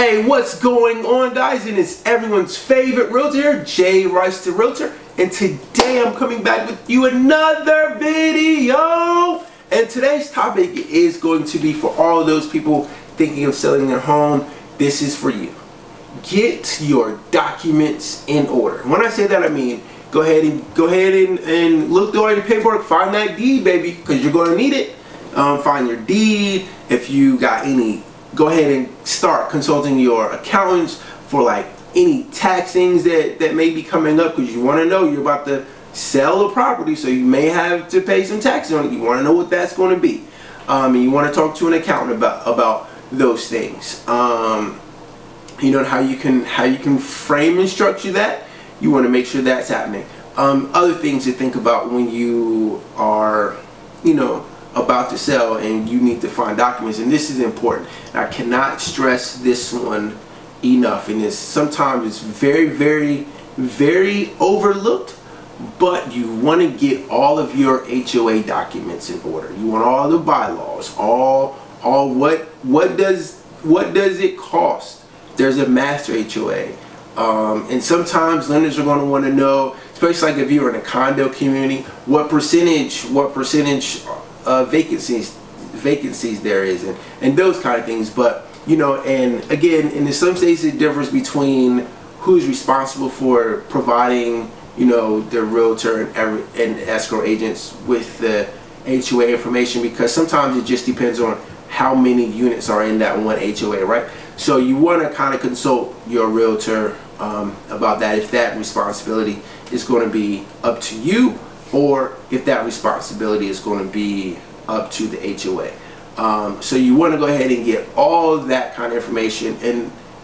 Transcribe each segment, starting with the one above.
Hey, what's going on, guys? And it's everyone's favorite realtor, Jay Rice the Realtor, and today I'm coming back with you another video. And today's topic is going to be for all of those people thinking of selling their home. This is for you. Get your documents in order. When I say that, I mean go ahead and look through all your paperwork. Find that deed, baby, because you're going to need it. Find your deed. If you got any, go ahead and start consulting your accountants for like any tax things that may be coming up, because you want to know you're about to sell a property, so you may have to pay some taxes on it. You want to know what that's going to be, and you want to talk to an accountant about those things. You know how you can frame and structure that. You want to make sure that's happening. Other things to think about when you are, about to sell and you need to find documents, and this is important. I cannot stress this one enough, and sometimes it's very, very, very overlooked, but you want to get all of your HOA documents in order. You want all the bylaws, all what does it cost? There's a master HOA, and sometimes lenders are going to want to know, especially like if you're in a condo community, what percentage vacancies there is, and those kind of things. But and again, in some states it differs between who's responsible for providing the realtor and escrow agents with the HOA information, because sometimes it just depends on how many units are in that one HOA, right? So you want to kind of consult your realtor about that, if that responsibility is going to be up to you, or if that responsibility is going to be up to the HOA. So you want to go ahead and get all of that kind of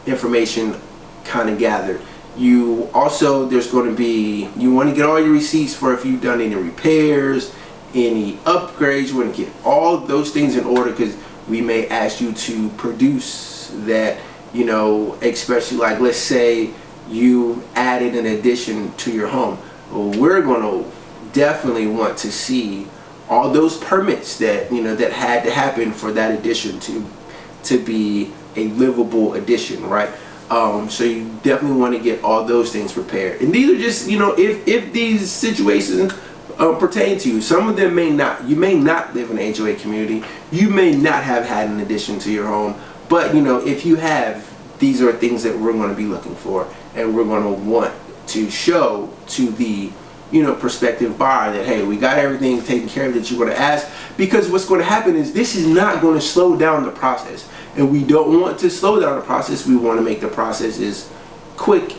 information kind of gathered. You also, you want to get all your receipts for if you've done any repairs, any upgrades. You want to get all those things in order, because we may ask you to produce that, especially like, let's say you added an addition to your home. Well, we're going to definitely want to see all those permits that that had to happen for that addition to be a livable addition, right? So you definitely want to get all those things prepared. And these are just if these situations pertain to you. Some of them may not. You may not live in an HOA community. You may not have had an addition to your home. But if you have, these are things that we're going to be looking for, and we're going to want to show to the prospective buyer that, hey, we got everything taken care of that you're going to ask. Because what's going to happen is this is not going to slow down the process, and we don't want to slow down the process. We want to make the process as quick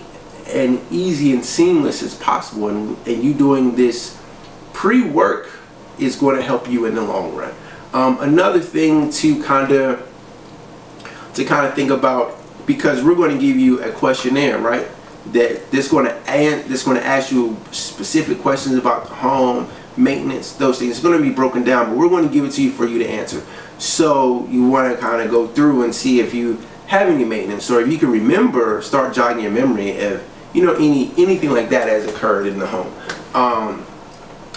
and easy and seamless as possible, and you doing this pre-work is going to help you in the long run. Another thing to kind of think about, because we're going to give you a questionnaire, right? That's going to ask you specific questions about the home, maintenance, those things. It's going to be broken down, but we're going to give it to you for you to answer. So you want to kind of go through and see if you have any maintenance, or if you can remember, start jogging your memory if anything like that has occurred in the home.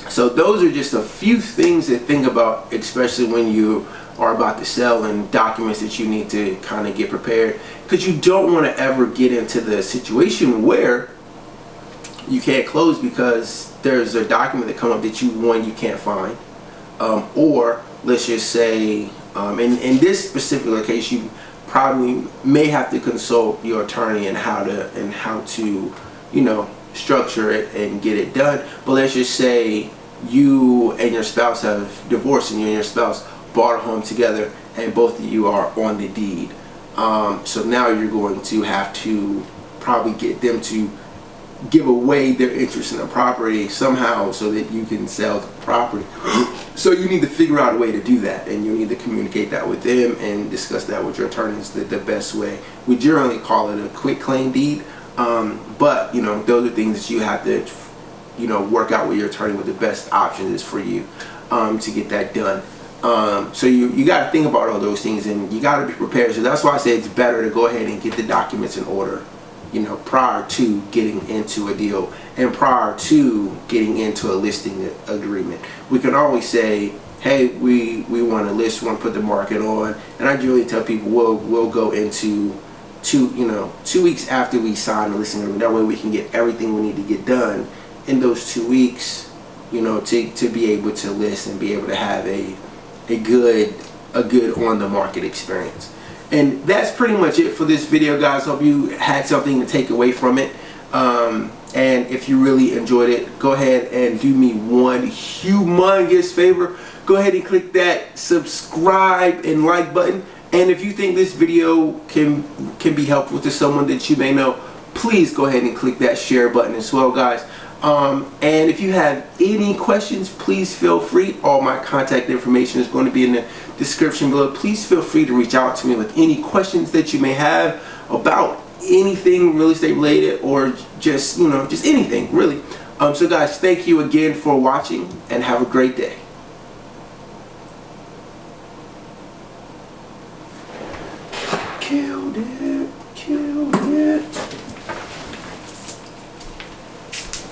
So those are just a few things to think about, especially when you are about to sell, and documents that you need to kind of get prepared, because you don't want to ever get into the situation where you can't close because there's a document that comes up that you can't find, or let's just say in this particular case you probably may have to consult your attorney and how to structure it and get it done. But let's just say you and your spouse have divorced, and you and your spouse bought a home together, and both of you are on the deed. So now you're going to have to probably get them to give away their interest in the property somehow so that you can sell the property. So you need to figure out a way to do that, and you need to communicate that with them and discuss that with your attorneys. The best way. We generally call it a quick claim deed, but those are things that you have to work out with your attorney what the best option is for you to get that done. So you got to think about all those things, and you got to be prepared. So that's why I say it's better to go ahead and get the documents in order, prior to getting into a deal and prior to getting into a listing agreement. We can always say, hey, we want to list, we want to put the market on, and I generally tell people we'll go into 2 weeks after we sign the listing agreement. That way we can get everything we need to get done in those 2 weeks, to be able to list and be able to have a good on the market experience. And that's pretty much it for this video, guys. Hope you had something to take away from it. And if you really enjoyed it, go ahead and do me one humongous favor. Go ahead and click that subscribe and like button. And if you think this video can be helpful to someone that you may know, please go ahead and click that share button as well, guys. And if you have any questions, please feel free. All my contact information is going to be in the description below. Please feel free to reach out to me with any questions that you may have about anything real estate related, or just just anything really. So guys, thank you again for watching, and have a great day. Killed it.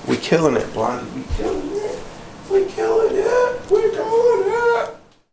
We killing it, Blondie. We killing it. We killing it.